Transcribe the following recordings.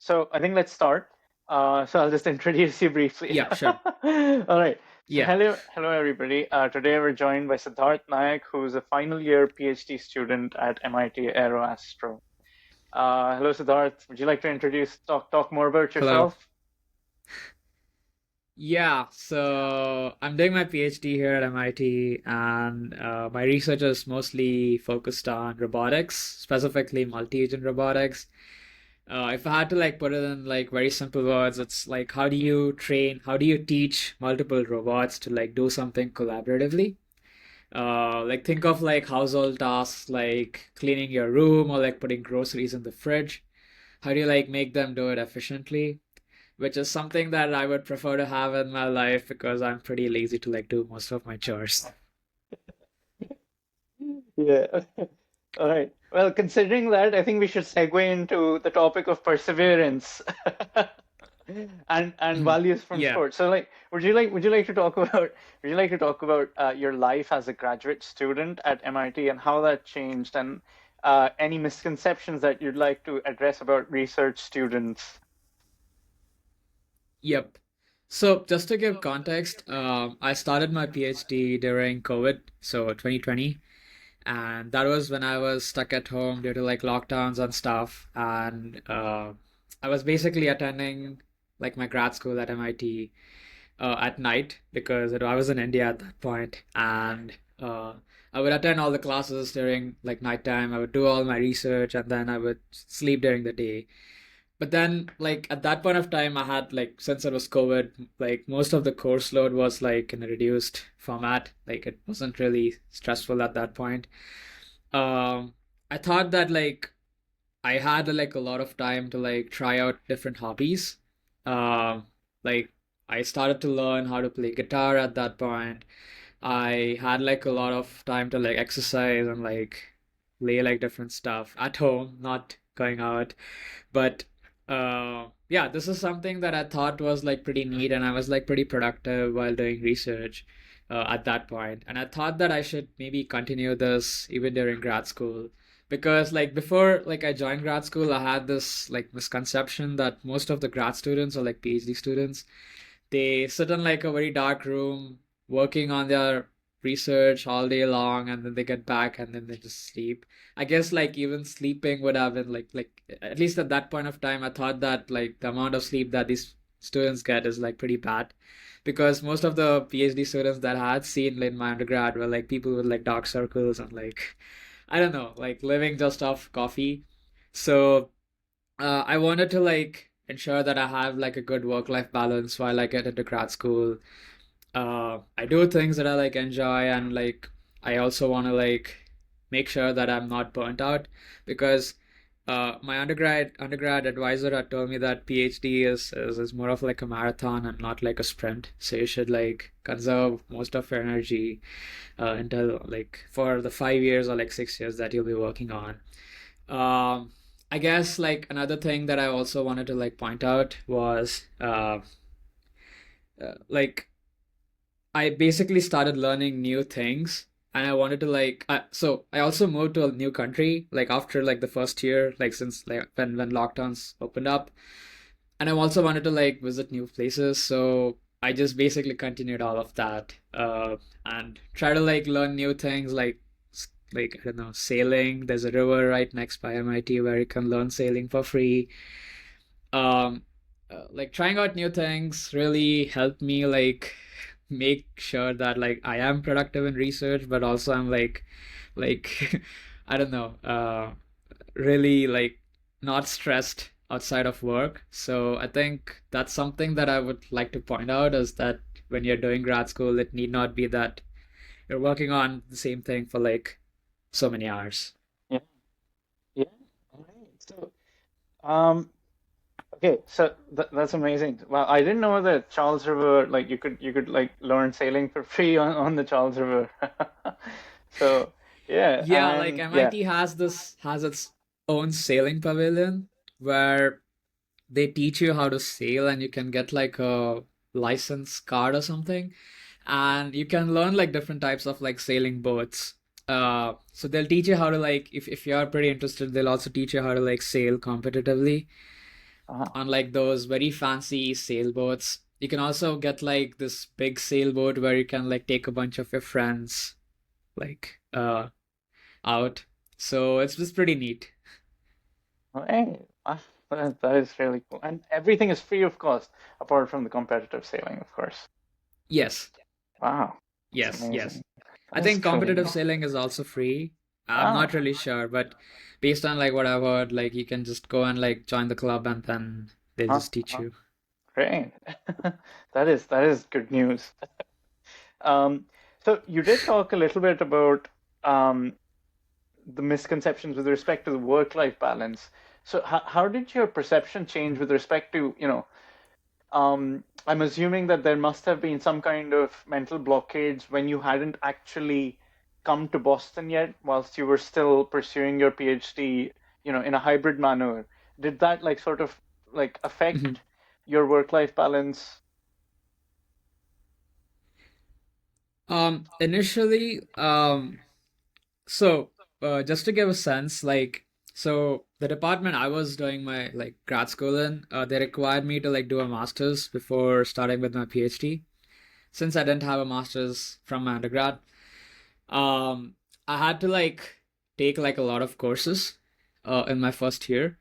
So I think let's start. So I'll just introduce you briefly. Yeah, sure. All right. So Yeah. hello everybody. Today we're joined by Siddharth Nayak, who's a final year PhD student at MIT AeroAstro. Hello Siddharth. Would you like to talk more about Hello. yourself? Yeah, so I'm doing my PhD here at MIT, and my research is mostly focused on robotics, specifically multi-agent robotics. If I had to like put it in like very simple words, it's like how do you teach multiple robots to like do something collaboratively? Like think of like household tasks like cleaning your room or like putting groceries in the fridge. How do you like make them do it efficiently? Which is something that I would prefer to have in my life because I'm pretty lazy to like do most of my chores. Yeah. All right. Well, considering that, I think we should segue into the topic of perseverance and values from Yeah. sports. So, like, would you like to talk about your life as a graduate student at MIT and how that changed, and any misconceptions that you'd like to address about research students? Yep. So just to give context, I started my PhD during COVID, so 2020, and that was when I was stuck at home due to like lockdowns and stuff, and I was basically attending like my grad school at MIT at night because I was in India at that point, and I would attend all the classes during like nighttime. I would do all my research, and then I would sleep during the day. But then, like at that point of time, I had like since it was COVID, like most of the course load was like in a reduced format. Like it wasn't really stressful at that point. Um, I thought that like I had like a lot of time to like try out different hobbies. Like I started to learn how to play guitar at that point. I had like a lot of time to like exercise and like play like different stuff at home, not going out. But yeah, this is something that I thought was like pretty neat, and I was like pretty productive while doing research at that point. And I thought that I should maybe continue this even during grad school because like before like I joined grad school, I had this like misconception that most of the grad students or like PhD students, they sit in like a very dark room working on their research all day long, and then they get back and then they just sleep. I guess like even sleeping would have been like at least at that point of time I thought that like the amount of sleep that these students get is like pretty bad because most of the PhD students that I had seen in my undergrad were like people with like dark circles and like I don't know, like living just off coffee. So I wanted to like ensure that I have like a good work-life balance while I get into grad school. I do things that I like enjoy, and like I also want to like make sure that I'm not burnt out because my undergrad advisor had told me that PhD is more of like a marathon and not like a sprint. So you should like conserve most of your energy until like for the 5 years or like 6 years that you'll be working on. Um, I guess like another thing that I also wanted to like point out was like I basically started learning new things, and I wanted to like so I also moved to a new country like after like the first year, like since like when lockdowns opened up, and I also wanted to like visit new places. So I just basically continued all of that and try to like learn new things like I don't know, sailing. There's a river right next by MIT where you can learn sailing for free. Um, like trying out new things really helped me like make sure that like I am productive in research, but also I'm like I don't know, really like not stressed outside of work. So I think that's something that I would like to point out is that when you're doing grad school, it need not be that you're working on the same thing for like so many hours. Yeah, yeah. All right. So, um, okay, so that's amazing. Well, I didn't know that Charles River, like you could like learn sailing for free on the Charles River. So yeah, Yeah, like and yeah, MIT has its own sailing pavilion where they teach you how to sail and you can get like a license card or something, and you can learn like different types of like sailing boats. So they'll teach you how to like if you're pretty interested, they'll also teach you how to like sail competitively. Ah, on like those very fancy sailboats. You can also get like this big sailboat where you can like take a bunch of your friends like out. So it's just pretty neat. hey, that is really cool. And everything is free of cost, apart from the competitive sailing, of course. Yes, Wow, that's yes, yes. amazing. I That's think truly competitive amazing. sailing is also free. I'm not Ah, really sure, but based on like what I've heard, like you can just go and like join the club and then they'll uh-huh, just teach uh-huh. you. Great. That is good news. Um, so you did talk a little bit about um, the misconceptions with respect to the work-life balance. So how did your perception change with respect to, I'm assuming that there must have been some kind of mental blockades when you hadn't actually come to Boston yet, whilst you were still pursuing your PhD, in a hybrid manner. Did that like sort of like Mhm. affect your work-life balance? Initially, so just to give a sense, like, so the department I was doing my like grad school in, they required me to like do a master's before starting with my PhD. Since I didn't have a master's from my undergrad, um, I had to like take like a lot of courses, in my first year,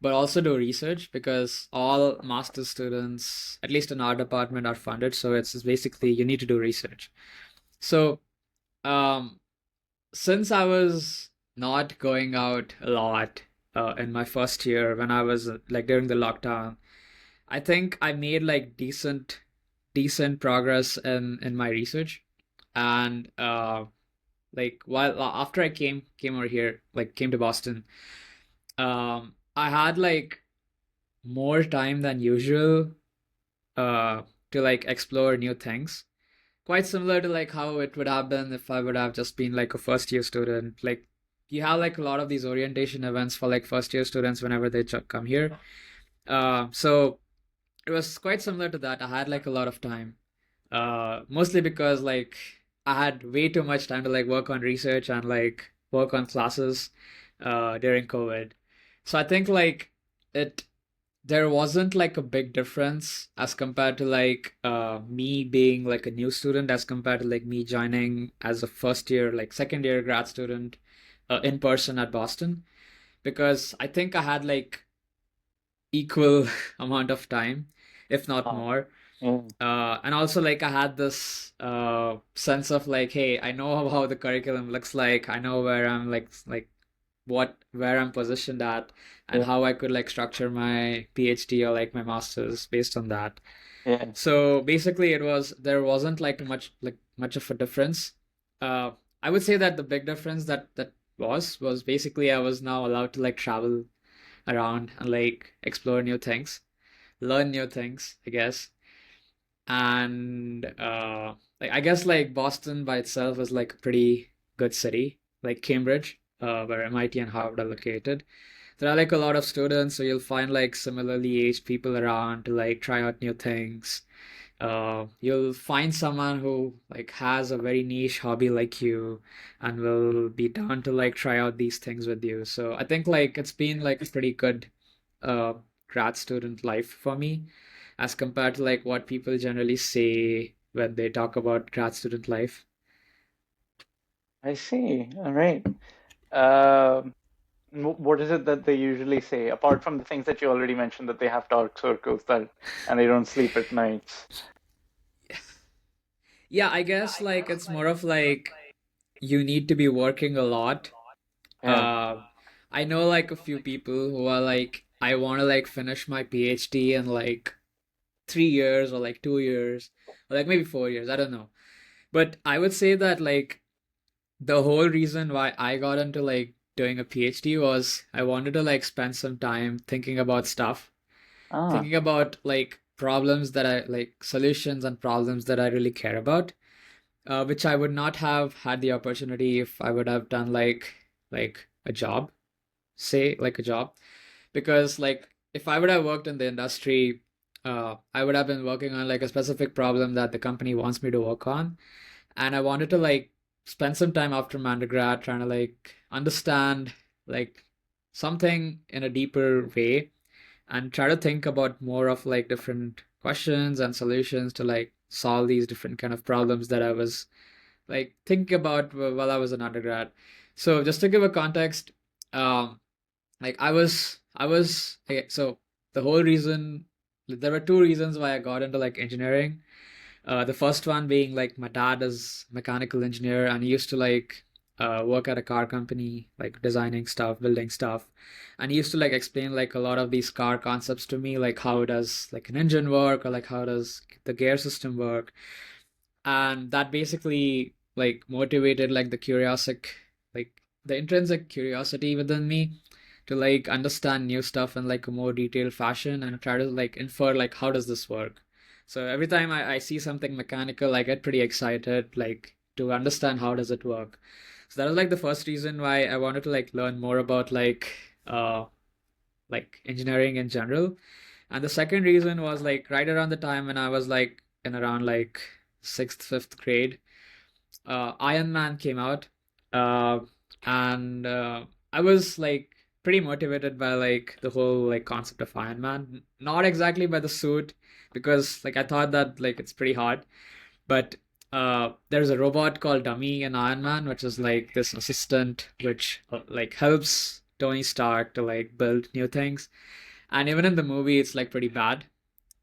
but also do research because all master's students, at least in our department, are funded. So it's just basically you need to do research. So, um, since I was not going out a lot in my first year when I was like during the lockdown, I think I made like decent progress in my research, and like while after I came over here, like came to Boston, I had like more time than usual uh to like explore new things. Quite similar to like how it would have been if I would have just been like a first year student. Like you have like a lot of these orientation events for like first year students whenever they come here. So it was quite similar to that. I had like a lot of time. Mostly because like I had way too much time to like work on research and like work on classes during COVID. So I think like it there wasn't like a big difference as compared to like me being like a new student as compared to like me joining as a first year like second year grad student in person at Boston, because I think I had like equal amount of time, if not Ah, more. yeah, And also like I had this sense of like, hey, I know how the curriculum looks like. I know where I'm like what where I'm positioned at and yeah, how I could like structure my PhD or like my master's based on that. yeah. So basically there wasn't like much of a difference. Uh I would say that the big difference that was basically I was now allowed to like travel around and like explore new things, learn new things, I guess. And like I guess like Boston by itself is like a pretty good city, like Cambridge, where MIT and Harvard are located. There are like a lot of students, so you'll find like similarly aged people around to like try out new things. You'll find someone who like has a very niche hobby like you and will be down to like try out these things with you. So I think like it's been like a pretty good uh grad student life for me as compared to like what people generally say when they talk about grad student life. I see. All right. Um, what is it that they usually say, apart from the things that you already mentioned, that they have dark circles that and they don't sleep at nights? Yeah, I guess like it's more of like you need to be working a lot. Yeah. Uh, I know like a few people who are like, I want to like finish my PhD in like 3 years or like 2 years or like maybe 4 years. I don't know. But I would say that like the whole reason why I got into like doing a PhD was I wanted to like spend some time thinking about stuff, Ah. thinking about like problems that I like solutions and problems that I really care about, which I would not have had the opportunity if I would have done like a job, say like a job, because like if I would have worked in the industry, I would have been working on like a specific problem that the company wants me to work on, and I wanted to like spend some time after my undergrad trying to like understand like something in a deeper way and try to think about more of like different questions and solutions to like solve these different kind of problems that I was like thinking about while I was an undergrad. So just to give a context, um, like I was okay, so the whole reason there were two reasons why I got into like engineering. The first one being like my dad is mechanical engineer and he used to like work at a car company, like designing stuff, building stuff. And he used to like explain like a lot of these car concepts to me, like how does like an engine work or like how does the gear system work. And that basically like motivated like like the intrinsic curiosity within me to like understand new stuff in like a more detailed fashion and try to like infer like how does this work. So every time I see something mechanical, I get pretty excited like to understand how does it work. So that was like the first reason why I wanted to like learn more about uh like engineering in general. And the second reason was like right around the time when I was like in around like sixth, fifth grade, Iron Man came out, uh, and I was like pretty motivated by like the whole like concept of Iron Man. Not exactly by the suit, because like I thought that like it's pretty hard, but there's a robot called DUM-E in Iron Man, which is like this assistant which like helps Tony Stark to like build new things. And even in the movie, it's like pretty bad.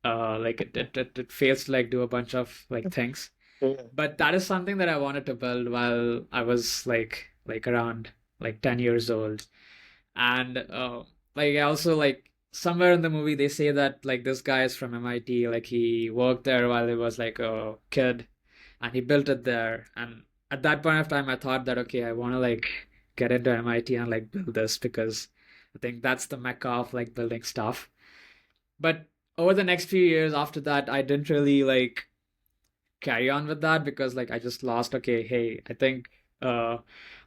Like it fails to like do a bunch of like things. Yeah. But that is something that I wanted to build while I was like around like 10 years old. And like I also like somewhere in the movie they say that like this guy is from MIT, like he worked there while he was like a kid and he built it there. And at that point of time I thought that okay, I want to like get into MIT and like build this because I think that's the mecca of like building stuff. But over the next few years after that, I didn't really like carry on with that because like I just lost. Okay, hey, I think uh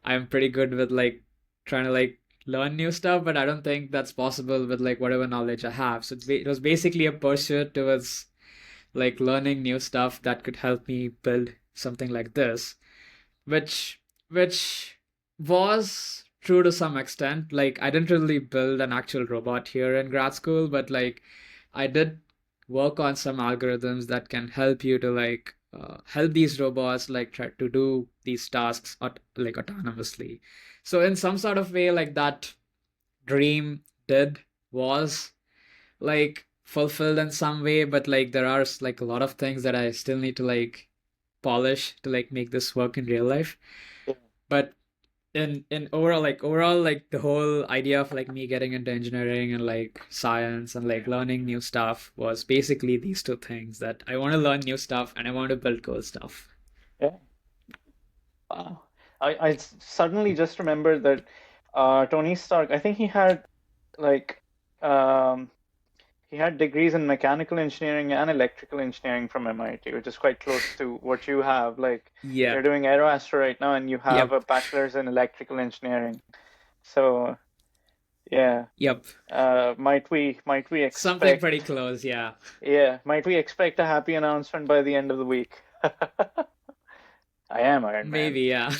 I'm pretty good with like trying to like learn new stuff, but I don't think that's possible with like whatever knowledge I have. So it was basically a pursuit towards like learning new stuff that could help me build something like this, which was true to some extent. Like I didn't really build an actual robot here in grad school, but like I did work on some algorithms that can help you to like help these robots like try to do these tasks like autonomously. So in some sort of way, like that dream did was like fulfilled in some way, but like there are like a lot of things that I still need to like polish to like make this work in real life. Yeah. But in overall like the whole idea of like me getting into engineering and like science and like learning new stuff was basically these two things, that I want to learn new stuff and I want to build cool stuff. Yeah. Wow. Suddenly just remembered that Tony Stark, I think he had like um, he had degrees in mechanical engineering and electrical engineering from MIT, which is quite close to what you have. Like Yeah. you're doing AeroAstro right now, and you have Yep. a bachelor's in electrical engineering. So yeah, Yep. might we Something expect pretty close, yeah. might we expect a happy announcement by the end of the week? I am Iron Man. Maybe, yeah.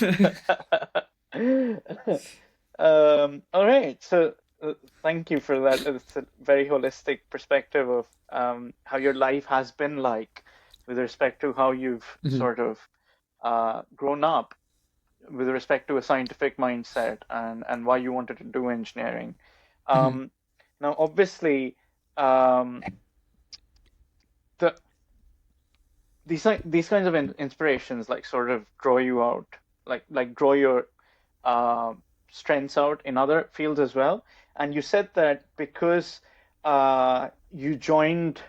All right. So thank you for that. It's a very holistic perspective of how your life has been like with respect to how you've Mhm. sort of grown up with respect to a scientific mindset and why you wanted to do engineering. Mhm. Um, Now, obviously, um, the these kinds of inspirations like sort of draw you out, like draw your uh, strengths out in other fields as well. And you said that because you joined,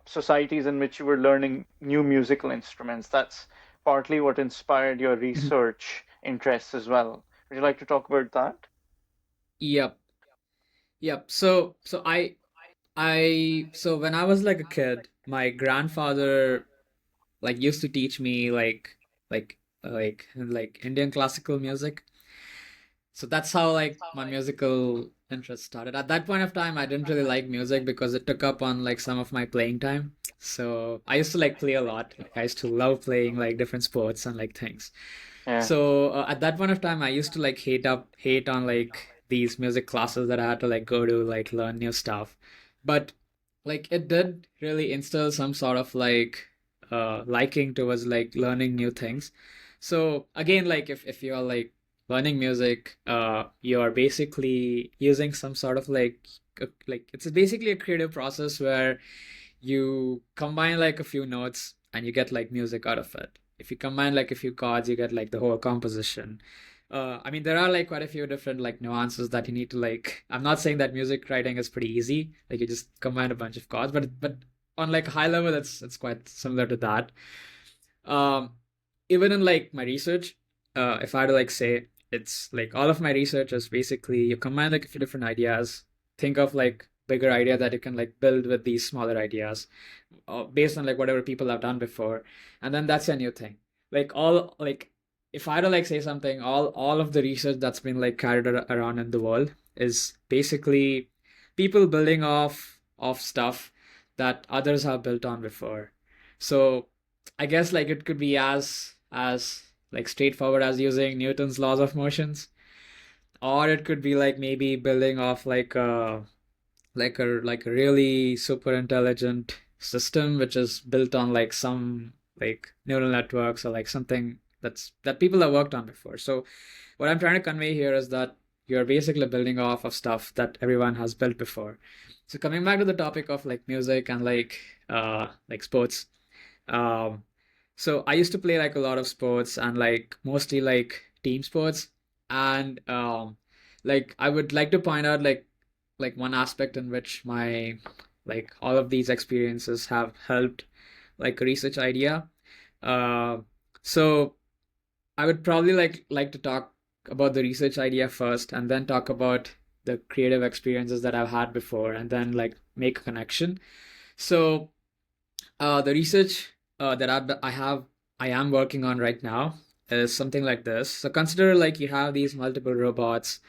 societies in which you were learning new musical instruments, that's partly what inspired your Mhm. research interests as well. Would you like to talk about that? Yep. Yep. So when I was like a kid, my grandfather like used to teach me like Indian classical music. So that's how like my musical interest started. At that point of time, I didn't really like music because it took up on like some of my playing time. So I used to like play a lot. Like I used to love playing like different sports and like things. Yeah. So at that point of time, I used to like hate on like these music classes that I had to like go to like learn new stuff. But like it did really instill some sort of like liking towards like learning new things. So again, like if you're like learning music, you're basically using some sort of like it's basically a creative process where you combine like a few notes and you get like music out of it. If you combine like a few chords, you get like the whole composition. I mean, there are like quite a few different like nuances that you need to like. I'm not saying that music writing is pretty easy. Like you just combine a bunch of chords, but on like a high level, it's quite similar to that. Um, Even in like my research, if I had to like say, it's like all of my research is basically you combine like a few different ideas, think of like bigger idea that you can like build with these smaller ideas, based on like whatever people have done before, and then that's a new thing. Like all like if I had to like say something, all of the research that's been like carried around in the world is basically people building off stuff that others have built on before. So I guess like it could be as like straightforward as using Newton's laws of motions, or it could be like maybe building off like a really super intelligent system which is built on like some like neural networks or like something that people have worked on before. So what I'm trying to convey here is that you're basically building off of stuff that everyone has built before. So coming back to the topic of like music and like sports, um, so I used to play like a lot of sports and like mostly like team sports. And like I would like to point out like one aspect in which my like all of these experiences have helped like a research idea. Uh, so I would probably like to talk about the research idea first and then talk about the creative experiences that I've had before and then like make a connection. So the research I am working on right now is something like this. So consider like you have these multiple robots.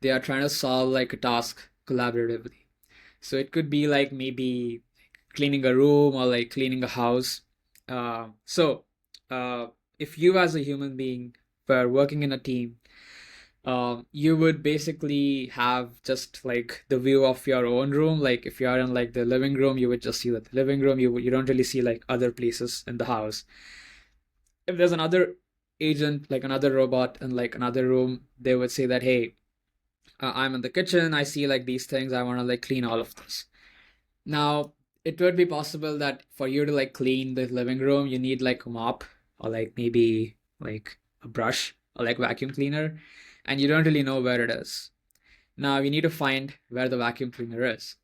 They are trying to solve like a task collaboratively. So it could be like maybe cleaning a room or like cleaning a house. So if you as a human being were working in a team, you would basically have just like the view of your own room. Like if you are in like the living room, you would just see the living room. You don't really see like other places in the house. If there's another agent, like another robot in like another room, they would say that, hey, I'm in the kitchen. I see like these things. I want to like clean all of this. Now, it would be possible that for you to like clean the living room, you need like a mop or like maybe like a brush or like vacuum cleaner, and you don't really know where it is. Now you need to find where the vacuum cleaner is.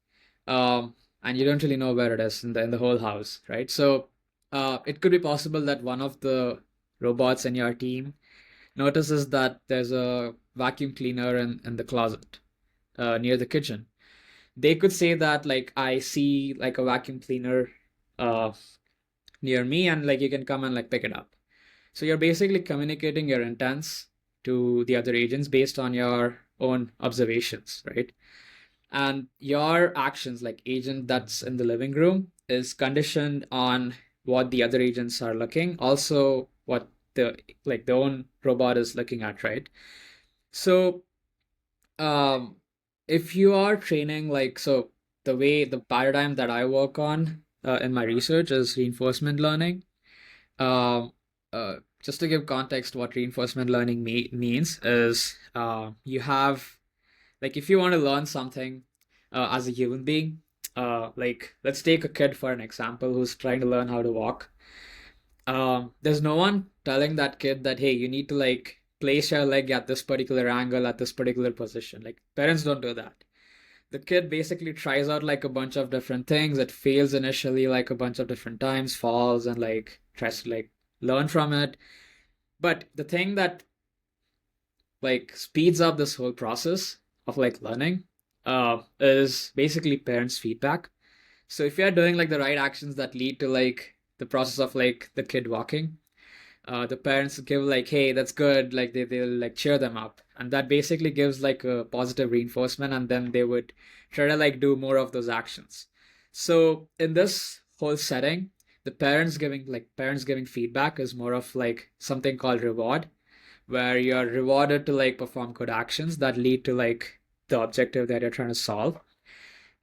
And you don't really know where it is in the whole house, right? So it could be possible that one of the robots in your team notices that there's a vacuum cleaner in the closet near the kitchen. They could say that like I see like a vacuum cleaner uh near me and like you can come and like pick it up. So you're basically communicating your intents to the other agents based on your own observations, right? And your actions, like agent that's in the living room, is conditioned on what the other agents are looking, also what the own robot is looking at, right? So um if you are training like so the paradigm that I work on in my research is reinforcement learning. um just to give context, what reinforcement learning means is you have like if you want to learn something as a human being, like let's take a kid for an example who's trying to learn how to walk. There's no one telling that kid that, hey, you need to like place your leg at this particular angle at this particular position. Like parents don't do that. The kid basically tries out like a bunch of different things. It fails initially like a bunch of different times, falls and like tries to like learn from it. But the thing that like speeds up this whole process of like learning is basically parents' feedback. So if you're doing like the right actions that lead to like the process of like the kid walking, the parents give like, hey, that's good, like they'll like cheer them up, and that basically gives like a positive reinforcement, and then they would try to like do more of those actions. So in this whole setting, the parents giving feedback is more of like something called reward, where you're rewarded to like perform good actions that lead to like the objective that you're trying to solve.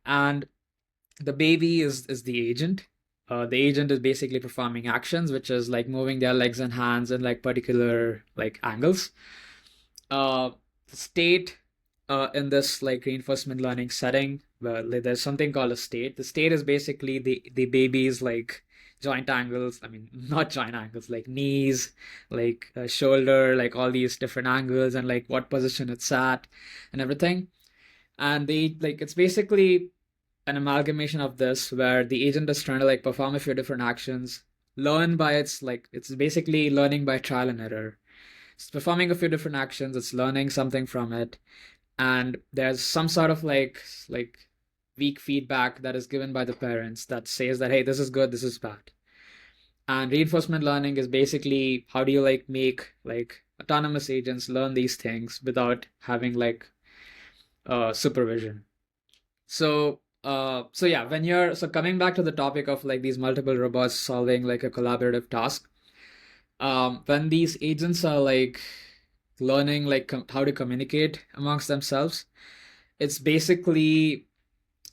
And the baby is the agent. The agent is basically performing actions, which is like moving their legs and hands in like particular like angles. The state in this like reinforcement learning setting, where like, there's something called a state. The state is basically the baby's like joint angles. I mean, not joint angles, like knees, like shoulder, like all these different angles and like what position it's at and everything. And they like it's basically an amalgamation of this where the agent is trying to like perform a few different actions, learn by its like it's basically learning by trial and error. It's performing a few different actions, it's learning something from it, and there's some sort of like weak feedback that is given by the parents that says that hey, this is good, this is bad. And reinforcement learning is basically how do you like make like autonomous agents learn these things without having like supervision. So yeah, when you're so coming back to the topic of like these multiple robots solving like a collaborative task, when these agents are like learning like how to communicate amongst themselves, it's basically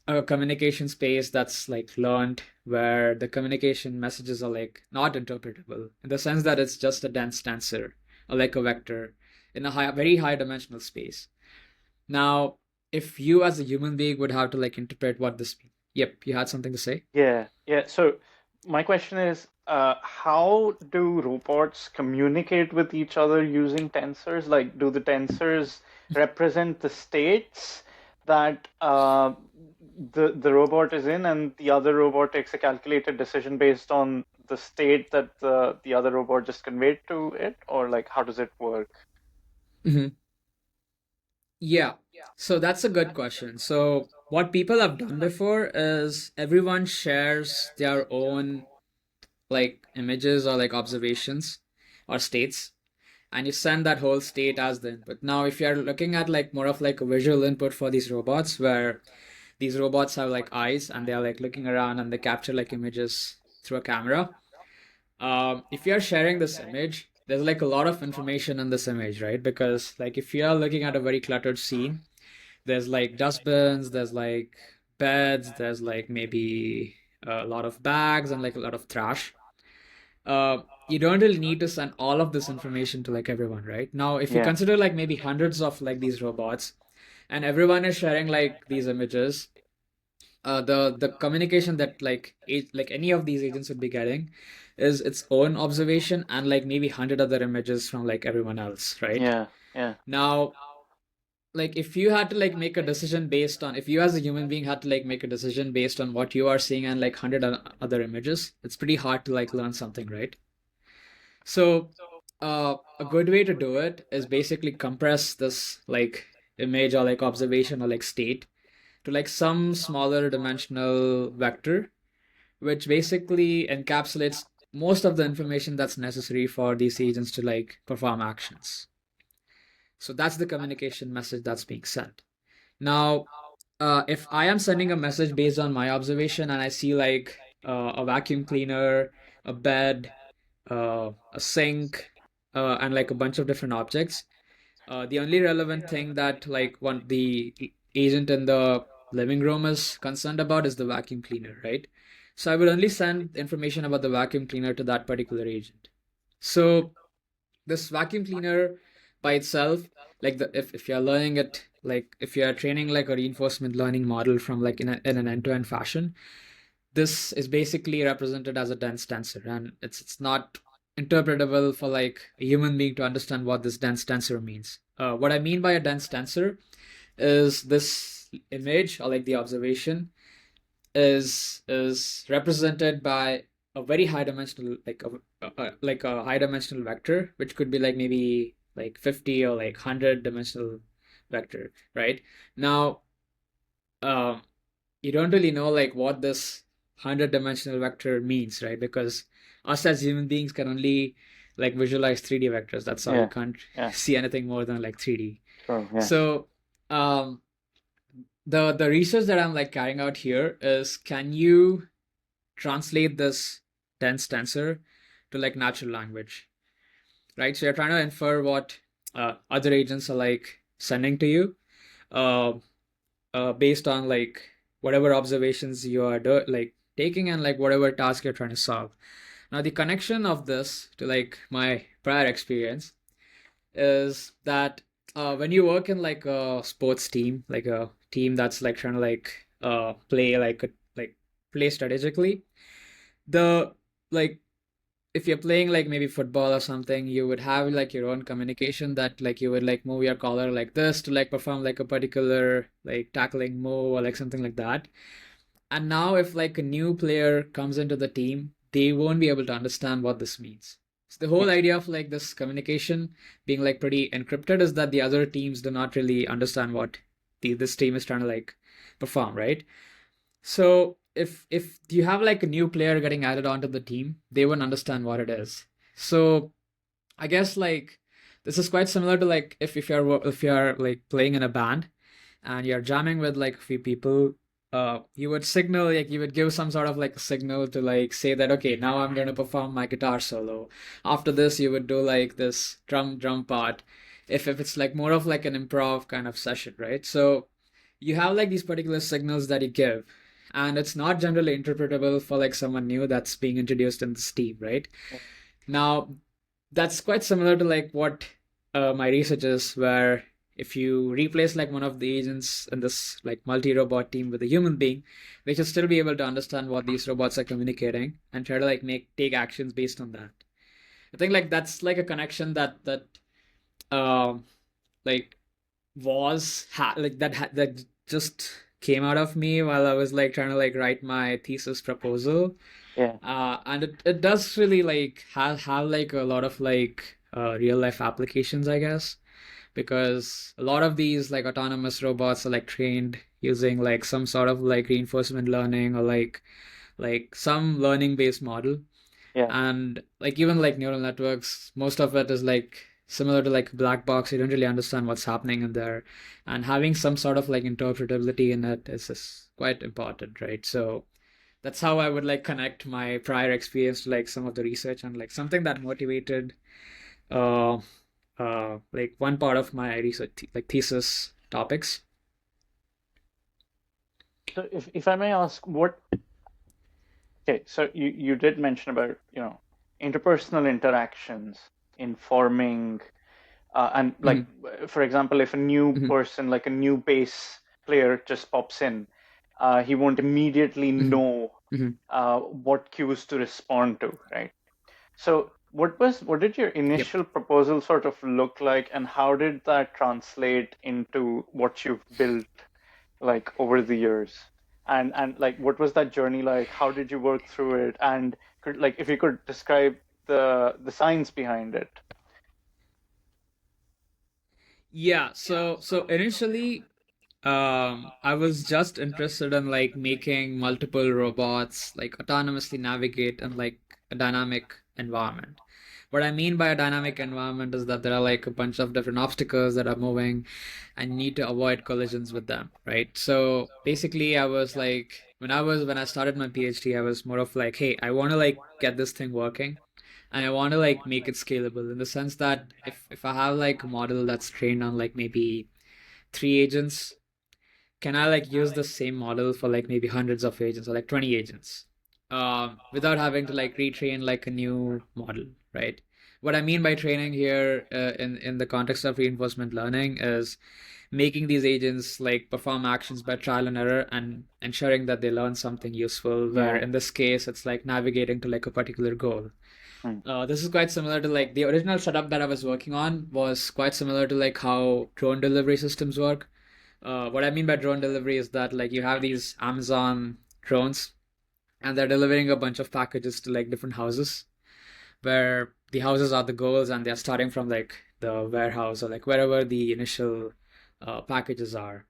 a communication space that's like learned where the communication messages are like not interpretable in the sense that it's just a dense tensor or like a vector in a very high dimensional space. Now, if you as a human being would have to like interpret what this means. Yep, you had something to say? Yeah, yeah. So my question is, how do robots communicate with each other using tensors? Like, do the tensors represent the states that the robot is in, and the other robot takes a calculated decision based on the state that the other robot just conveyed to it, or like how does it work? Hmm. Yeah. So that's a good question. So what people have done before is everyone shares their own like images or like observations or states, and you send that whole state as the input. Now, if you're looking at like more of like a visual input for these robots, where these robots have like eyes and they're like looking around and they capture like images through a camera. If you're sharing this image, there's like a lot of information in this image, right? Because like if you're looking at a very cluttered scene, there's like dustbins, there's like beds, there's like maybe a lot of bags and like a lot of trash. You don't really need to send all of this information to like everyone, right? Now, if you Yeah, consider like maybe hundreds of like these robots and everyone is sharing like these images, the communication that like any of these agents would be getting is its own observation and like maybe 100 other images from like everyone else, right? yeah, yeah, Now, like if you had to like make a decision based on if you as a human being had to like make a decision based on what you are seeing and like 100 other images, it's pretty hard to like learn something, right? So a good way to do it is basically compress this like image or like observation or like state to like some smaller dimensional vector, which basically encapsulates most of the information that's necessary for these agents to like perform actions. So that's the communication message that's being sent. Now, if I am sending a message based on my observation and I see like a vacuum cleaner, a bed, a sink, and like a bunch of different objects, the only relevant thing that like one the agent in the living room is concerned about is the vacuum cleaner, right? So I would only send information about the vacuum cleaner to that particular agent. So this vacuum cleaner by itself, like if you're learning it, like if you're training like a reinforcement learning model from like in an end-to-end fashion, this is basically represented as a dense tensor, and it's not interpretable for like a human being to understand what this dense tensor means. What I mean by a dense tensor is this image or like the observation is represented by a very high dimensional like a high dimensional vector, which could be like maybe like 50 or like 100 dimensional vector, right? Now, um, you don't really know like what this 100 dimensional vector means, right? Because us as human beings can only like visualize 3D vectors. That's all. We yeah, can't yeah. see anything more than like 3D. True. Yeah, So, um, the research that I'm like carrying out here is can you translate this dense tensor to like natural language, right? So you're trying to infer what other agents are like sending to you. uh, based on like whatever observations you are like taking and like whatever task you're trying to solve. Now, the connection of this to like my prior experience is that when you work in like a sports team, like a team that's like trying to like like play strategically, the like if you're playing like maybe football or something, you would have like your own communication that like you would like move your collar like this to like perform like a particular like tackling move or like something like that. And now if like a new player comes into the team, they won't be able to understand what this means. So the whole idea of like this communication being like pretty encrypted is that the other teams do not really understand what this team is trying to like perform, right? So if you have like a new player getting added onto the team, they won't understand what it is. So I guess like this is quite similar to like if you're like playing in a band and you're jamming with like a few people, you would signal like you would give some sort of like a signal to like say that okay, now I'm going to perform my guitar solo. After this, you would do like this drum part. If it's like more of like an improv kind of session, right? So you have like these particular signals that you give, and it's not generally interpretable for like someone new that's being introduced in this team, right? Now that's quite similar to like what my research is, where if you replace like one of the agents in this like multi-robot team with a human being, they should still be able to understand what these robots are communicating and try to like take actions based on that. I think like that's like a connection that um like that just came out of me while I was like trying to like write my thesis proposal. Yeah. And it does really like have like a lot of like real life applications, I guess, because a lot of these like autonomous robots are like trained using like some sort of like reinforcement learning or like some learning based model. Yeah. And like even like neural networks, most of it is like similar to like a black box. You don't really understand what's happening in there, and having some sort of like interpretability in it is quite important, right? So that's how I would like connect my prior experience to like some of the research and like something that motivated uh like one part of my research like thesis topics. So if I may ask, what okay, so you did mention about, interpersonal interactions informing and like Hmm. for example, if a new Hmm. person, like a new bass player just pops in, he won't immediately Hmm. know Hmm. what cues to respond to, right? So what did your Yep. initial proposal sort of look like, and how did that translate into what you've built like over the years? And like what was that journey like? How did you work through it? And could like if you could describe the science behind it. Yeah, so initially I was just interested in like making multiple robots like autonomously navigate in like a dynamic environment. What I mean by a dynamic environment is that there are like a bunch of different obstacles that are moving and you need to avoid collisions with them, right? So basically I was like when I started my PhD, I was more of like, hey, I want to like get this thing working and I want to like make it scalable in the sense that if I have like a model that's trained on like maybe three agents, can I like use the same model for like maybe hundreds of agents or like 20 agents without having to like retrain like a new model, right? What I mean by training here in the context of reinforcement learning is making these agents like perform actions by trial and error and ensuring that they learn something useful, where Yeah. in this case it's like navigating to like a particular goal. Hmm. This is quite similar to like the original setup that I was working on was quite similar to like how drone delivery systems work. What I mean by drone delivery is that like you have these Amazon drones and they're delivering a bunch of packages to like different houses where the houses are the goals and they're starting from like the warehouse or like wherever the initial packages are.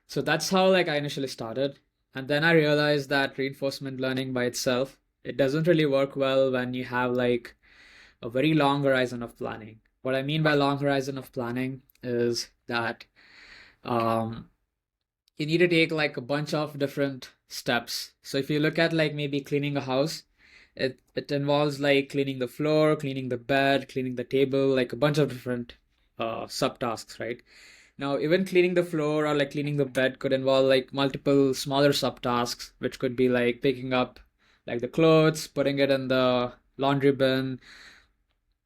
So that's how like I initially started. And then I realized that reinforcement learning by itself, it doesn't really work well when you have like a very long horizon of planning. What I mean by long horizon of planning is that um, you need to take like a bunch of different steps. So if you look at like maybe cleaning a house, it involves like cleaning the floor, cleaning the bed, cleaning the table, like a bunch of different subtasks, right? Now, even cleaning the floor or like cleaning the bed could involve like multiple smaller subtasks, which could be like picking up like the clothes, putting it in the laundry bin,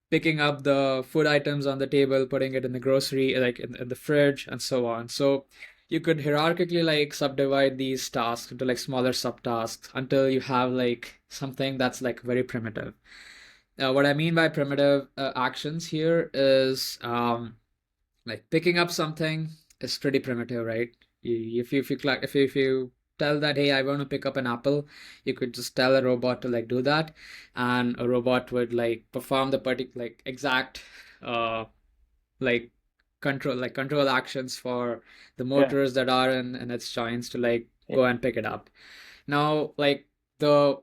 picking up the food items on the table, putting it in the grocery, like in the fridge, and so on. So you could hierarchically like subdivide these tasks into like smaller subtasks until you have like something that's like very primitive. What I mean by primitive actions here is like picking up something is pretty primitive, right? If you tell that, hey, I want to pick up an apple, you could just tell a robot to like do that, and a robot would like perform the particular like exact uh like control actions for the Yeah. motors that are in its joints to like Yeah. go and pick it up. Now, like the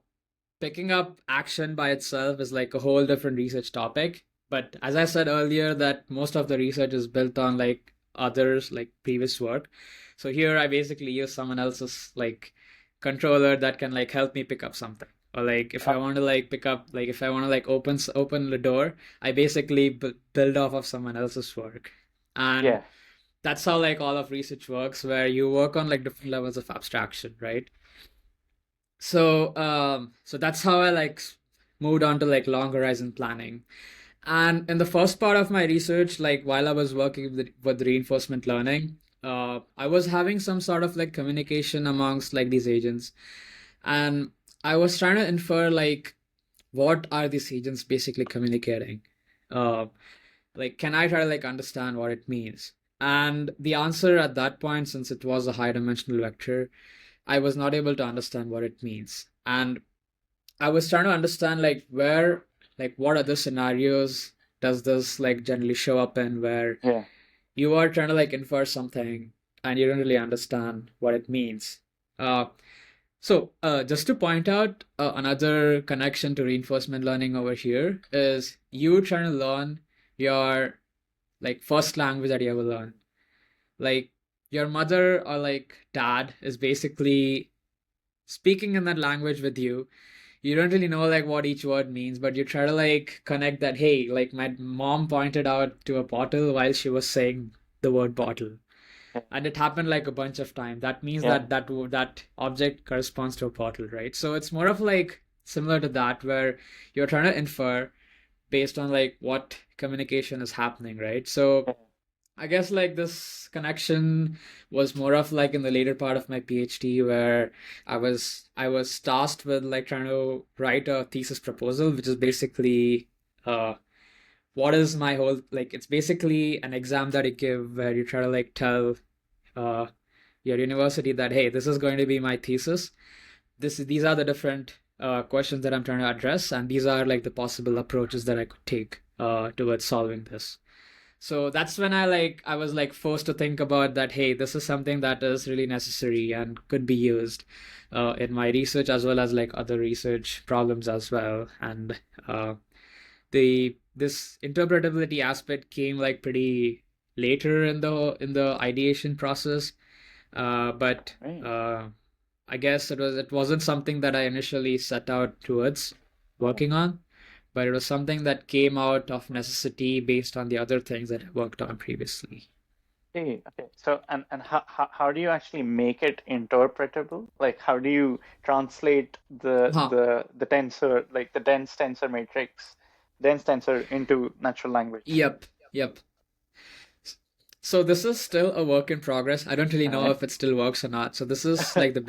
picking up action by itself is like a whole different research topic. But as I said earlier, that most of the research is built on like others, like previous work. So here I basically use someone else's like controller that can like help me pick up something. Or like if I want to like pick up, like if I want to like open the door, I basically build off of someone else's work. And Yeah. that's how like all of research works, where you work on like different levels of abstraction, right? So that's how I like moved on to like long horizon planning. And in the first part of my research, like while I was working with reinforcement learning, I was having some sort of like communication amongst like these agents, and I was trying to infer like what are these agents basically communicating? Uh, like, can I try to like understand what it means? And the answer at that point, since it was a high dimensional vector, I was not able to understand what it means. And I was trying to understand like where, like what other scenarios does this like generally show up in, where Yeah. you are trying to like infer something and you don't really understand what it means. Uh, just to point out another connection to reinforcement learning over here is you trying to learn your like first language that you ever learn. Like your mother or like dad is basically speaking in that language with you. You don't really know like what each word means, but you try to like connect that, hey, like my mom pointed out to a bottle while she was saying the word bottle, Yeah. and it happened like a bunch of times. That means Yeah. that that object corresponds to a bottle, right? So it's more of like similar to that, where you're trying to infer based on like what communication is happening, right? So Yeah. I guess like this connection was more of like in the later part of my PhD, where I was tasked with like trying to write a thesis proposal, which is basically uh what is my whole like it's basically an exam that you give where you try to like tell uh your university that, hey, this is going to be my thesis. These are the different questions that I'm trying to address, and these are like the possible approaches that I could take towards solving this. So that's when I was like forced to think about that, hey, this is something that is really necessary and could be used in my research as well as like other research problems as well. And the this interpretability aspect came like pretty later in the ideation process. But Right. I guess it wasn't something that I initially set out towards Yeah. working on, but it was something that came out of necessity based on the other things that I worked on previously. Okay. Okay. So, and how do you actually make it interpretable? Like, how do you translate Huh. the tensor, like the dense tensor into natural language? Yep. Yep. So this is still a work in progress. I don't really All know right. if it still works or not. So this is like the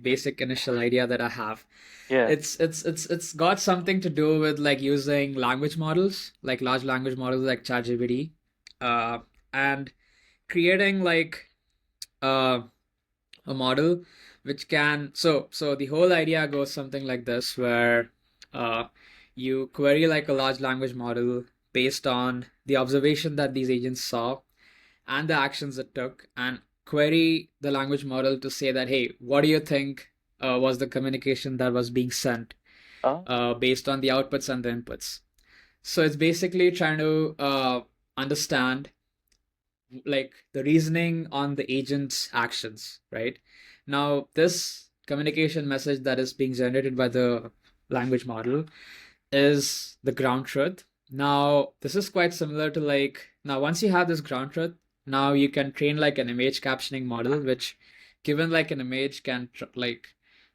basic initial idea that I have. Yeah. It's got something to do with like using language models, like large language models like ChatGPT, uh, and creating like uh, a model which can so the whole idea goes something like this, where uh, you query like a large language model based on the observation that these agents saw and the actions it took, and query the language model to say that, hey, what do you think was the communication that was being sent Oh. based on the outputs and the inputs. So it's basically trying to understand like the reasoning on the agent's actions, right? Now, this communication message that is being generated by the language model is the ground truth. Now, this is quite similar to like, now, once you have this ground truth, now you can train like an image captioning model, which given like an image can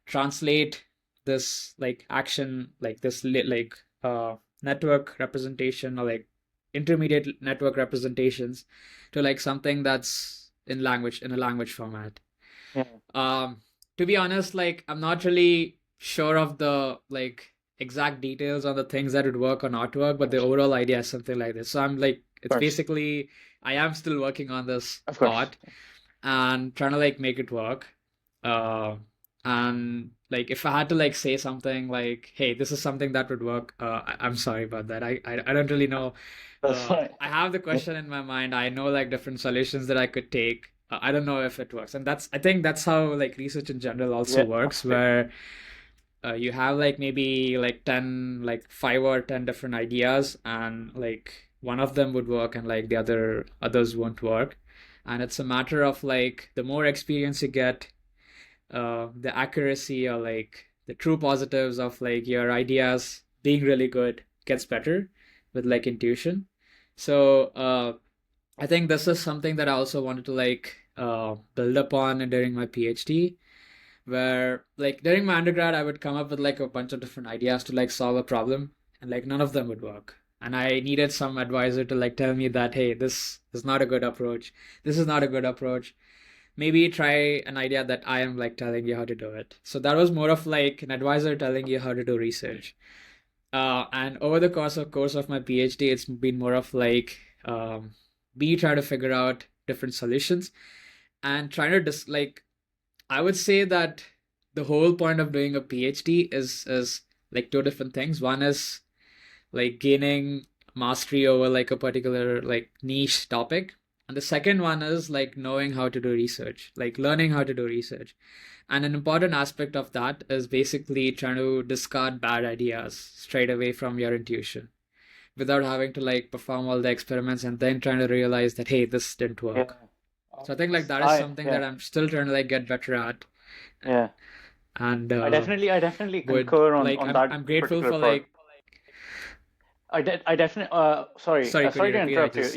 translate this like action, like this network representation or like intermediate network representations to like something that's in a language format. Yeah, Um, to be honest, like I'm not really sure of the like exact details on the things that would work or not work, of but the course, overall idea is something like this. So I'm like, of it's course, basically I am still working on this of course. thought and trying to like make it work. Uh, and like if I had to like say something like, hey, this is something that would work, I'm sorry about that. I don't really know. That's fine. I have the Yeah, question in my mind. I know like different solutions that I could take. I don't know if it works. And I think that's how like research in general also yeah, works, absolutely. where you have like maybe like 10, like 5 or 10 different ideas, and like one of them would work and like the others won't work. And it's a matter of like the more experience you get, the accuracy or like the true positives of like your ideas being really good gets better with like intuition. So I think this is something that I also wanted to like build upon during my PhD, where like during my undergrad I would come up with like a bunch of different ideas to like solve a problem, and like none of them would work. And I needed some advisor to like tell me that, hey, this is not a good approach. This is not a good approach. Maybe try an idea that I am like telling you how to do it. So that was more of like an advisor telling you how to do research. And over the course of my PhD, it's been more of like me trying to figure out different solutions and trying to like I would say that the whole point of doing a PhD is like two different things. One is like gaining mastery over like a particular like niche topic. And the second one is like knowing how to do research, like learning how to do research. And an important aspect of that is basically trying to discard bad ideas straight away from your intuition without having to like perform all the experiments and then trying to realize that, hey, this didn't Yeah. work. So I think like that is something Yeah, that I'm still trying to like get better at. yeah. And I definitely would concur like on that I'm grateful particular for part. like I definitely. sorry, could Sorry you to repeat? I interrupt you. just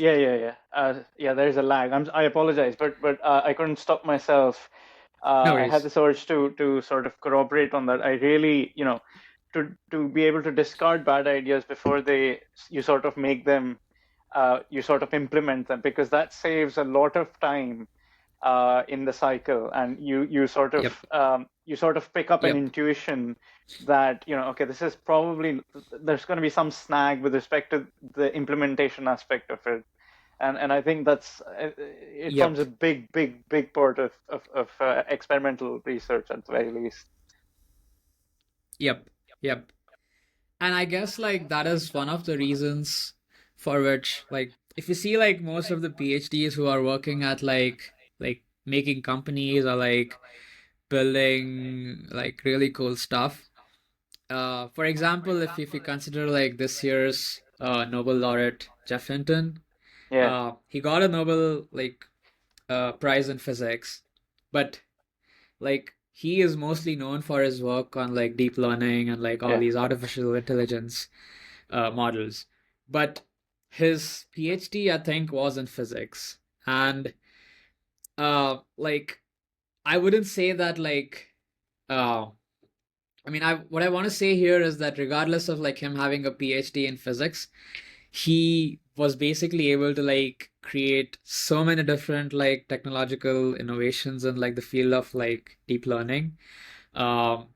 Yeah. There's a lag. I apologize, but I couldn't stop myself. no I had worries. this urge to sort of corroborate on that. I really, to be able to discard bad ideas before you sort of make them, you sort of implement them, because that saves a lot of time in the cycle, and Yep. you sort of pick up an Yep. intuition that, okay, this is probably, there's going to be some snag with respect to the implementation aspect of it. And I think it forms Yep. a big part of experimental research at the very least. Yep. Yep. And I guess like that is one of the reasons for which like if you see like most of the PhDs who are working at like making companies or like building like really cool stuff. For example, if you consider like this year's Nobel laureate Jeff Hinton, Yeah, he got a Nobel like prize in physics, but like he is mostly known for his work on like deep learning and like all yeah, these artificial intelligence models. But his PhD, I think, was in physics. And like I wouldn't say that like uh I mean, I what I want to say here is that regardless of like him having a PhD in physics, he was basically able to like create so many different like technological innovations in like the field of like deep learning. Um,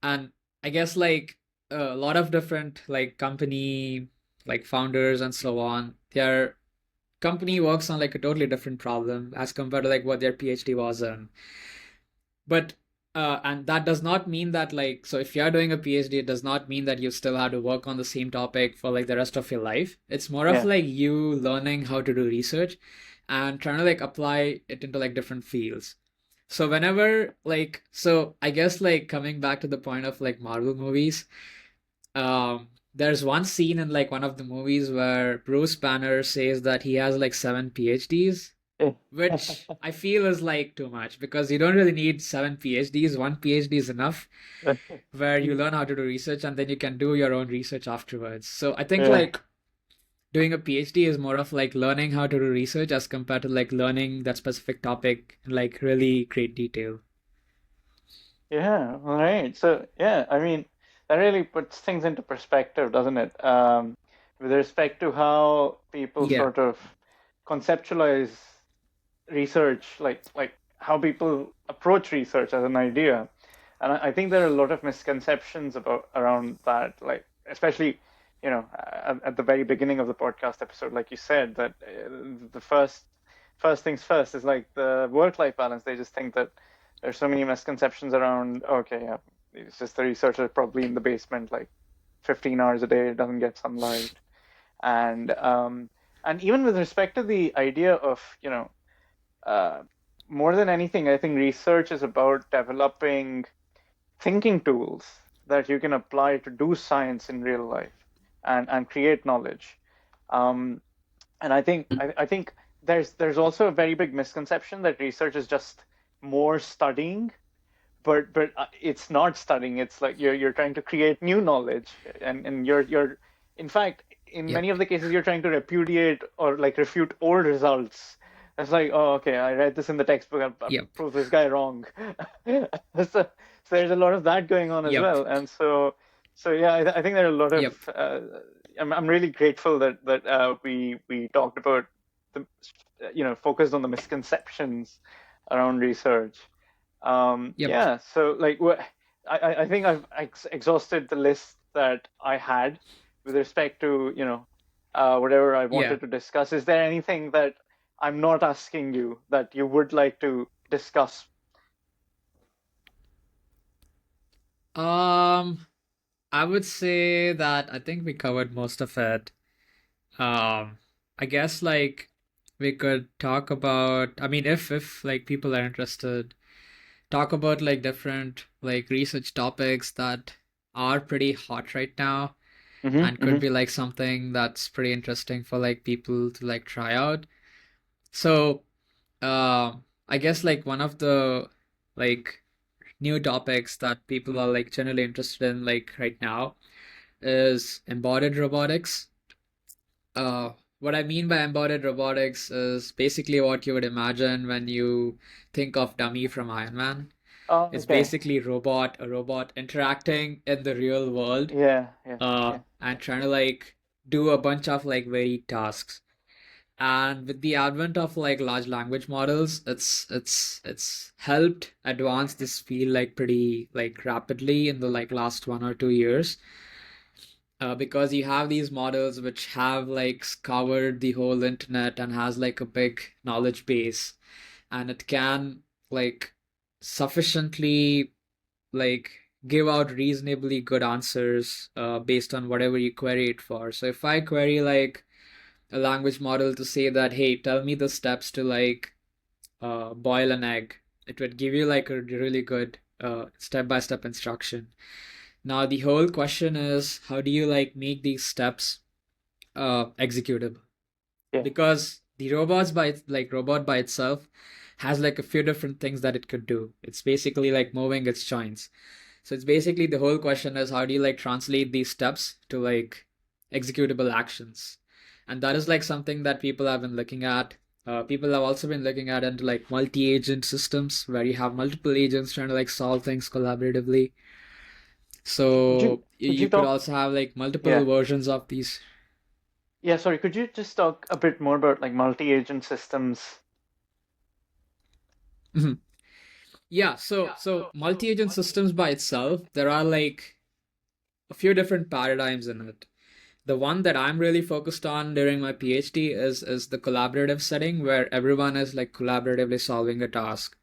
and I guess like a lot of different like company like founders and so on, their company works on like a totally different problem as compared to like what their PhD was in. But and that does not mean that like so if you're doing a PhD, it does not mean that you still have to work on the same topic for like the rest of your life. It's more of yeah, like you learning how to do research and trying to like apply it into like different fields. So whenever like so I guess like coming back to the point of like Marvel movies, there's one scene in like one of the movies where Bruce Banner says that he has like 7 PhDs, yeah. which I feel is like too much because you don't really need 7 PhDs. One PhD is enough, where you learn how to do research and then you can do your own research afterwards. So I think Yeah, like doing a PhD is more of like learning how to do research as compared to like learning that specific topic in like really great detail. Yeah, all right. So, yeah, I mean, that really puts things into perspective, doesn't it? With respect to how people Yeah. sort of conceptualize research, like how people approach research as an idea. And I think there are a lot of misconceptions about around that, like especially, at the very beginning of the podcast episode, like you said, that the first things first is like the work-life balance. They just think that there's so many misconceptions around, okay, yeah, it's just the researcher probably in the basement, like 15 hours a day, doesn't get sunlight. And even with respect to the idea of, uh, more than anything, I think research is about developing thinking tools that you can apply to do science in real life and create knowledge. Um, and I think there's also a very big misconception that research is just more studying, but it's not studying. It's like you're trying to create new knowledge, and you're in fact in Yep. many of the cases you're trying to repudiate or like refute old results. It's like, oh, okay, I read this in the textbook. I'll Yep. prove this guy wrong. So there's a lot of that going on as Yep. well, and so yeah, I think there are a lot of. Yep. I'm really grateful that we talked about the, focused on the misconceptions around research. Yep. Yeah, so like I think I've exhausted the list that I had with respect to, whatever I Yeah. wanted to discuss. Is there anything that I'm not asking you that you would like to discuss? Um, I would say that I think we covered most of it. Um, I guess like we could talk about, I mean, if like people are interested, talk about like different like research topics that are pretty hot right now Mm-hmm, and could mm-hmm. be like something that's pretty interesting for like people to like try out. So, I guess like one of the like new topics that people are like generally interested in like right now is embodied robotics. Uh, what I mean by embodied robotics is basically what you would imagine when you think of DUM-E from Iron Man. Oh, It's okay. basically a robot interacting in the real world, Yeah, yeah, yeah, and trying to like do a bunch of like varied tasks. And with the advent of like large language models, it's helped advance this field like pretty like rapidly in the like last 1 or 2 years. Because you have these models which have like scoured the whole internet and has like a big knowledge base, and it can like sufficiently like give out reasonably good answers based on whatever you query it for. So if I query like a language model to say that, hey, tell me the steps to like boil an egg, it would give you like a really good step-by-step instruction. Now the whole question is, how do you like make these steps executable? yeah. Because the robots by like robot by itself has like a few different things that it could do. It's basically like moving its joints. So it's basically the whole question is how do you like translate these steps to like executable actions? And that is like something that people have been looking at. People have also been looking at into like multi-agent systems where you have multiple agents trying to like solve things collaboratively. Could you So could you you could talk? also have like multiple Yeah, versions of these. yeah. Sorry, could you just talk a bit more about like multi-agent systems? Yeah, so multi-agent systems by itself, there are like a few different paradigms in it. The one that I'm really focused on during my PhD is the collaborative setting where everyone is like collaboratively solving a task.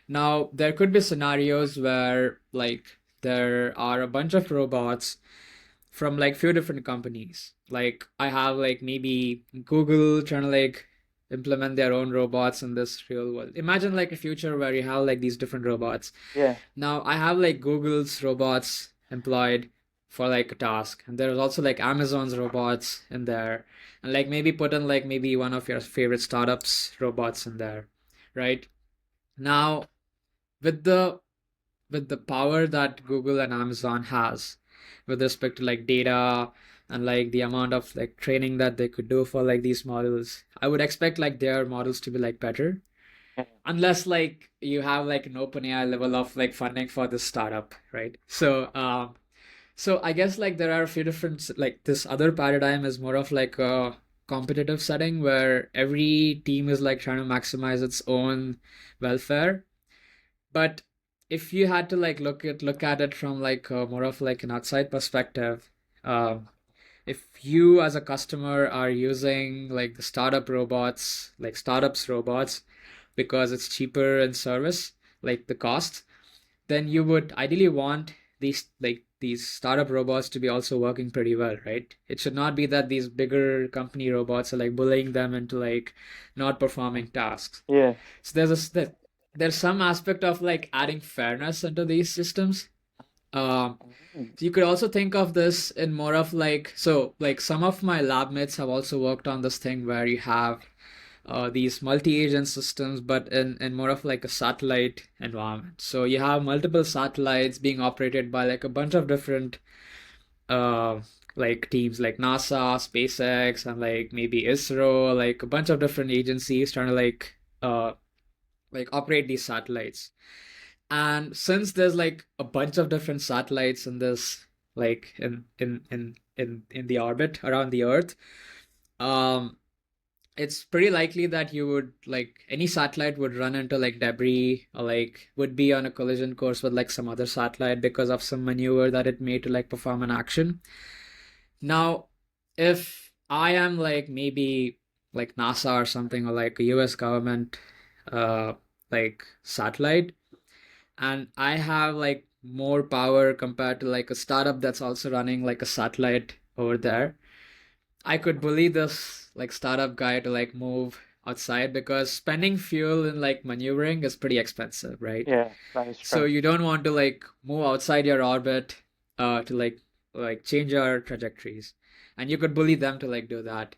Now, there could be scenarios where like there are a bunch of robots from like few different companies. Like I have like maybe Google trying to like implement their own robots in this real world. Imagine like a future where you have like these different robots. Yeah, Now I have like Google's robots employed for like a task, and there's also like Amazon's robots in there, and like maybe put in like maybe one of your favorite startups robots in there, right? Now with the power that Google and Amazon has with respect to like data and like the amount of like training that they could do for like these models, I would expect like their models to be like better, Yeah. unless like you have like an OpenAI level of like funding for this startup, right? So I guess like there are a few different like this other paradigm is more of like a competitive setting where every team is like trying to maximize its own welfare. But if you had to like look at it from like more of like an outside perspective, um, if you as a customer are using like the startups robots because it's cheaper in service, like the cost, then you would ideally want these startup robots to be also working pretty well, right? It should not be that these bigger company robots are like bullying them into like not performing tasks. Yeah. So there's some aspect of like adding fairness into these systems. Mm. So you could also think of this in more of like, so like some of my lab mates have also worked on this thing where you have these multi-agent systems, but in more of like a satellite environment. So you have multiple satellites being operated by like a bunch of different uh, like teams like NASA, SpaceX, and like maybe ISRO, like a bunch of different agencies trying to like operate these satellites. And since there's like a bunch of different satellites in this like in the orbit around the Earth, um it's pretty likely that you would like any satellite would run into like debris or like would be on a collision course with like some other satellite because of some maneuver that it made to like perform an action. Now, if I am like maybe like NASA or something or like a US government uh like satellite, and I have like more power compared to like a startup that's also running like a satellite over there, I could bully this like startup guy to like move outside because spending fuel in like maneuvering is pretty expensive, right? Yeah, that is So true. you don't want to like move outside your orbit to like change your trajectories. And you could bully them to like do that.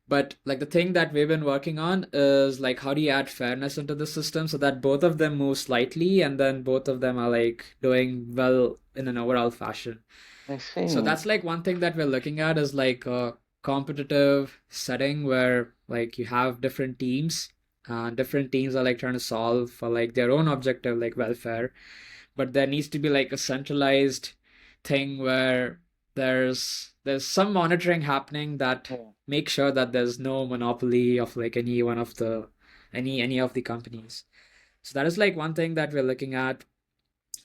But like the thing that we've been working on is like how do you add fairness into the system so that both of them move slightly and then both of them are like doing well in an overall fashion. I So see. that's like one thing that we're looking at is like a competitive setting where like you have different teams and different teams are like trying to solve for like their own objective like welfare, but there needs to be like a centralized thing where there's some monitoring happening that Yeah. makes sure that there's no monopoly of like any one of the any of the companies. So that is like one thing that we're looking at,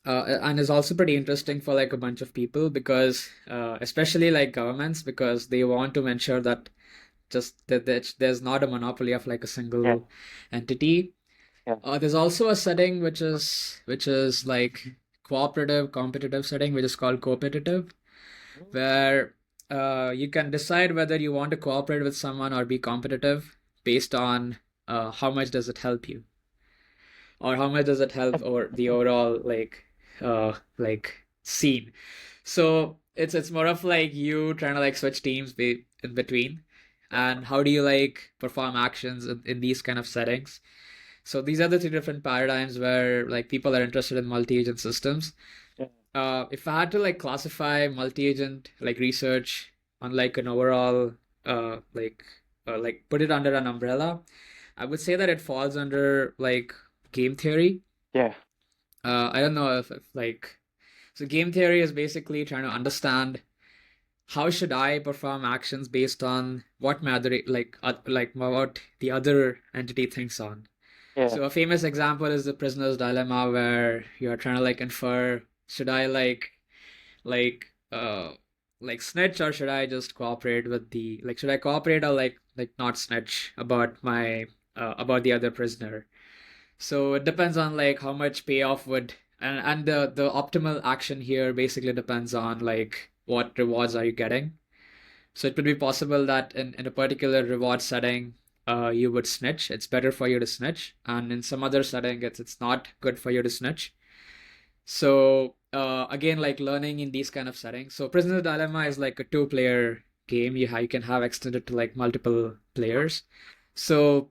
and is also pretty interesting for like a bunch of people because especially like governments because they want to ensure that that there's not a monopoly of like a Yeah. single entity. Yeah. There's also a setting which is like cooperative competitive setting which is called competitive, where you can decide whether you want to cooperate with someone or be competitive based on how much does it help you or how much does it help or the overall like scene. So it's more of like you trying to like switch teams in between, and how do you like perform actions in these kind of settings. So these are the three different paradigms where like people are interested in multi-agent systems. Yeah. If I had to like classify multi-agent like research on like an overall like put it under an umbrella, I would say that it falls under like game theory. Yeah. I don't know if like so game theory is basically trying to understand how should I perform actions based on what my other like what the other entity thinks on. Yeah. So a famous example is the prisoner's dilemma where you're trying to like infer should I like uh like snitch or should I just cooperate with the like should I cooperate or like not snitch about my about the other prisoner. So it depends on like how much payoff would and the optimal action here basically depends on like what rewards are you getting. So it could be possible that in a particular reward setting, you would snitch. It's better for you to snitch, and in some other setting, it's not good for you to snitch. So again, like learning in these kind of settings. So Prisoner's Dilemma is like a two-player game. You can have extended to like multiple players. So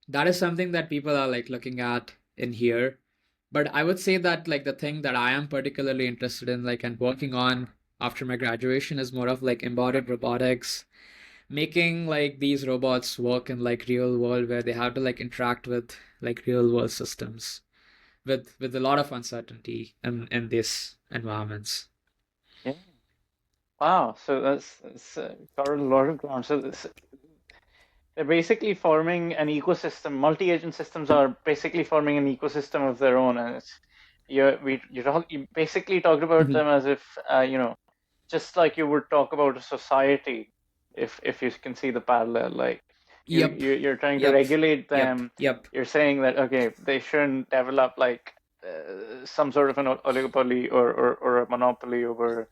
that is something that people are like looking at in here. But I would say that like the thing that I am particularly interested in like and working on after my graduation is more of like embodied robotics, making like these robots work in like real world where they have to like interact with like real world systems with a lot of uncertainty in these environments. Yeah. Wow. So that's covered a lot of ground. So they're basically forming an ecosystem. Multi-agent systems are basically forming an ecosystem of their own, and you basically talked about Hmm. them as if just like you would talk about a society, if you can see the parallel. Like Yep. you're trying to Yep. regulate Yep. them. Yep. You're saying that okay, they shouldn't develop like some sort of an oligopoly or a monopoly over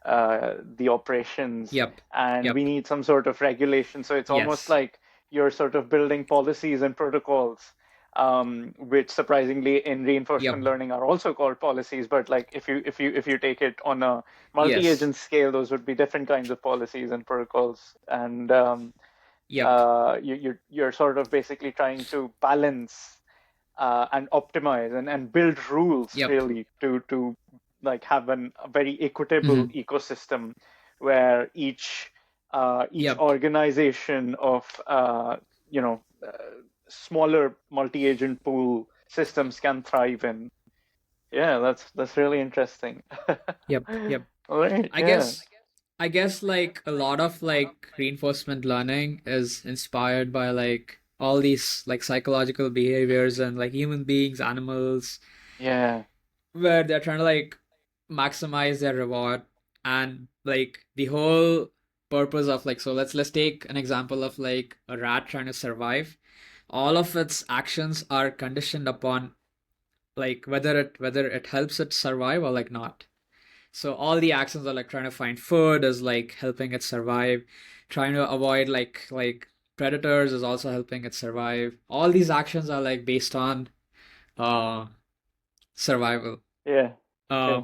the operations, Yep. and we Yep. need some sort of regulation. So it's almost Yes. like you're sort of building policies and protocols, which surprisingly in reinforcement Yep. learning are also called policies. But like if you take it on a Yes. multi-agent scale, those would be different kinds of policies and protocols. And Yep. you're sort of basically trying to balance and optimize and build rules Yep. really to like have a very equitable Hmm. ecosystem where each Yep. organization of smaller multi-agent pool systems can thrive in. Yeah, that's really interesting. Yep. Yep. All right, I yeah, guess I guess like a lot of like reinforcement learning is inspired by like all these like psychological behaviors and like human beings, animals, yeah, where they're trying to like maximize their reward and like the whole purpose of like, so let's take an example of like a rat trying to survive. All of its actions are conditioned upon like whether it helps it survive or like not. So all the actions are like trying to find food is like helping it survive, trying to avoid like predators is also helping it survive. All these actions are like based on uh survival. yeah, Uh yeah,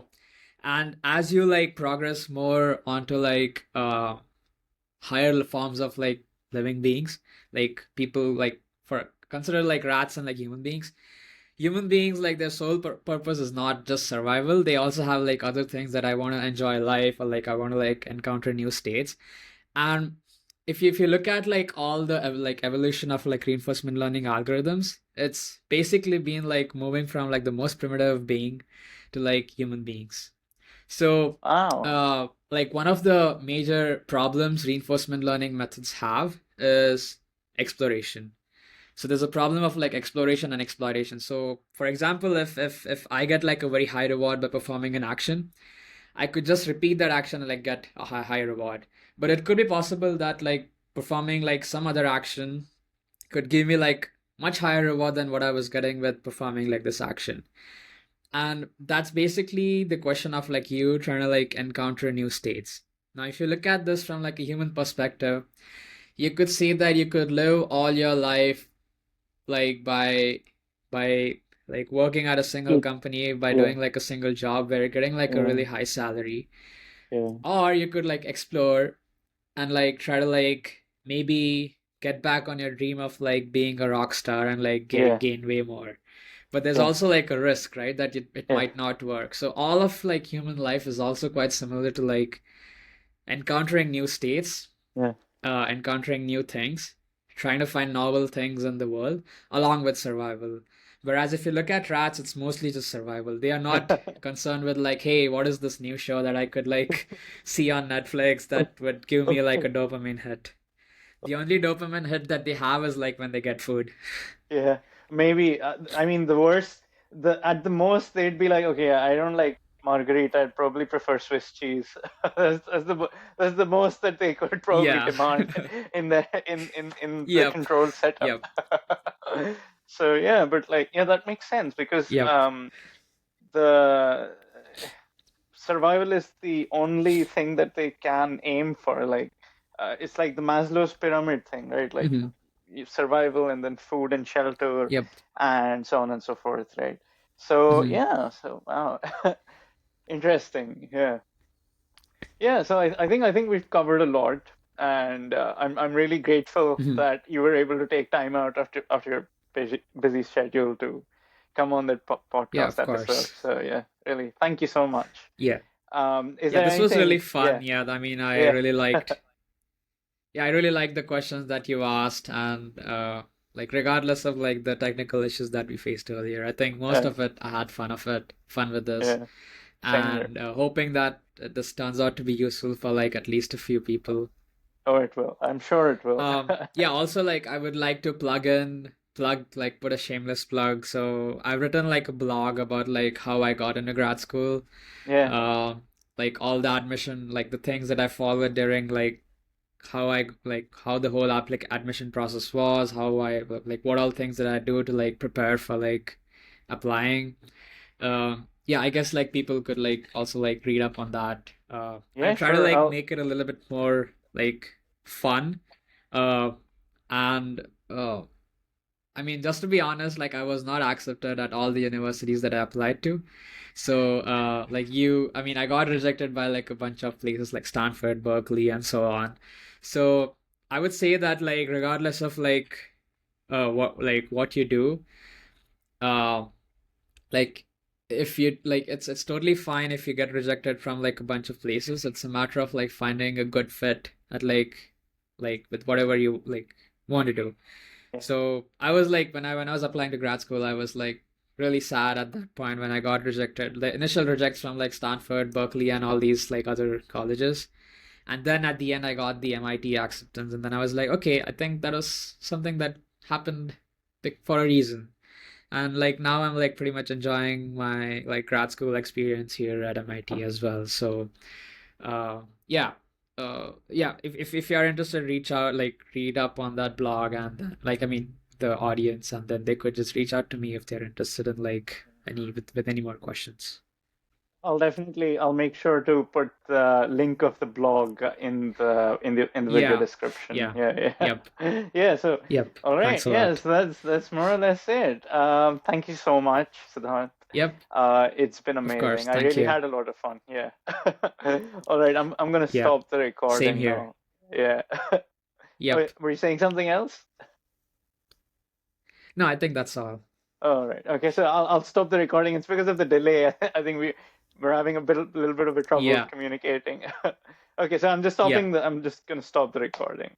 and as you like progress more onto like higher forms of like living beings, like people like for consider like rats and like human beings like their sole purpose is not just survival. They also have like other things that I want to enjoy life or like I want to like encounter new states. And if you look at like all the like evolution of like reinforcement learning algorithms, it's basically been like moving from like the most primitive being to like human beings. So, wow, like one of the major problems reinforcement learning methods have is exploration. So there's a problem of like exploration and exploitation. So, for example, if I get like a very high reward by performing an action, I could just repeat that action and like get a high reward. But it could be possible that like performing like some other action could give me like much higher reward than what I was getting with performing like this action. And that's basically the question of like you trying to like encounter new states. Now, if you look at this from like a human perspective, you could see that you could live all your life like by like working at a single company, by yeah, doing like a single job where you're getting like a yeah, really high salary. yeah, Or you could like explore and like try to like maybe get back on your dream of like being a rock star and like yeah, gain way more. But there's yeah, also like a risk, right? That it yeah, might not work. So all of like human life is also quite similar to like encountering new states, yeah. encountering new things, trying to find novel things in the world, along with survival. Whereas if you look at rats, it's mostly just survival. They are not concerned with like, hey, what is this new show that I could like see on Netflix that would give me like a dopamine hit. The only dopamine hit that they have is like when they get food. Yeah, maybe. I mean, the worst, the at the most they'd be like, okay, I don't like margarita. I'd probably prefer Swiss cheese. That's the most that they could probably Yeah. demand in the Yep. controlled setup. Yep. So yeah, but like yeah, that makes sense because Yep. the survival is the only thing that they can aim for. Like, it's like the Maslow's pyramid thing, right? Like Hmm. survival and then food and shelter Yep. and so on and so forth, right? So Hmm. yeah, so wow, interesting. Yeah, yeah. So I think we've covered a lot, and I'm really grateful Hmm. that you were able to take time out after your busy schedule to come on that Yeah, podcast of episode. course. So yeah, really, thank you so much. Yeah. Is Yeah, there this was really anything? fun. Yeah, Yeah, I mean, I yeah, really liked. Yeah, I really liked the questions that you asked, and like regardless of like the technical issues that we faced earlier, I think most uh, of it I had fun with this, yeah. Same here. and hoping that this turns out to be useful for like at least a few people. Oh, it will. I'm sure it will. Yeah, also like I would like to plug, put a shameless plug. So I've written like a blog about like how I got into grad school, Yeah, uh, like all the admission, like the things that I followed during like how the whole applic admission process was, how I like what all things that I do to like prepare for like applying. Yeah, I guess like people could like also like read up on that. yeah, And try to sure. like I'll. make it a little bit more like fun. Uh, and I mean, just to be honest, like I was not accepted at all the universities that I applied to. So, I mean, I got rejected by like a bunch of places like Stanford, Berkeley, and so on. So, I would say that like regardless of like what you do, uh, like if you like it's totally fine if you get rejected from like a bunch of places. It's a matter of like finding a good fit at like with whatever you like want to do. Yeah. So I was like when I was applying to grad school, I was like really sad at that point when I got rejected. The initial rejects from like Stanford, Berkeley, and all these like other colleges. And then at the end I got the MIT acceptance, and then I was like, okay, I think that was something that happened like for a reason. And like now I'm like pretty much enjoying my like grad school experience here at MIT as well. So yeah. Yeah, if you're interested, reach out, like read up on that blog, and like I mean the audience, and then they could just reach out to me if they're interested in like any with any more questions. I'll make sure to put the link of the blog in the video Yeah, description. yeah, Yeah, yep, yeah. Yeah, so yep. all right. Thanks a Yes, lot. that's more or less it. Thank you so much, Siddharth. Yep, It's been of course. amazing. I Thank really you. had a lot of fun. Yeah. All right, I'm gonna Yep. stop the Same recording here. now. Yeah. Yep. Wait, were you saying something else? No, I think that's all. All right. Okay, so I'll stop the recording. It's because of the delay. I think we're having little bit of a trouble Yeah. communicating. Okay, so Yep. I'm just gonna stop the recording.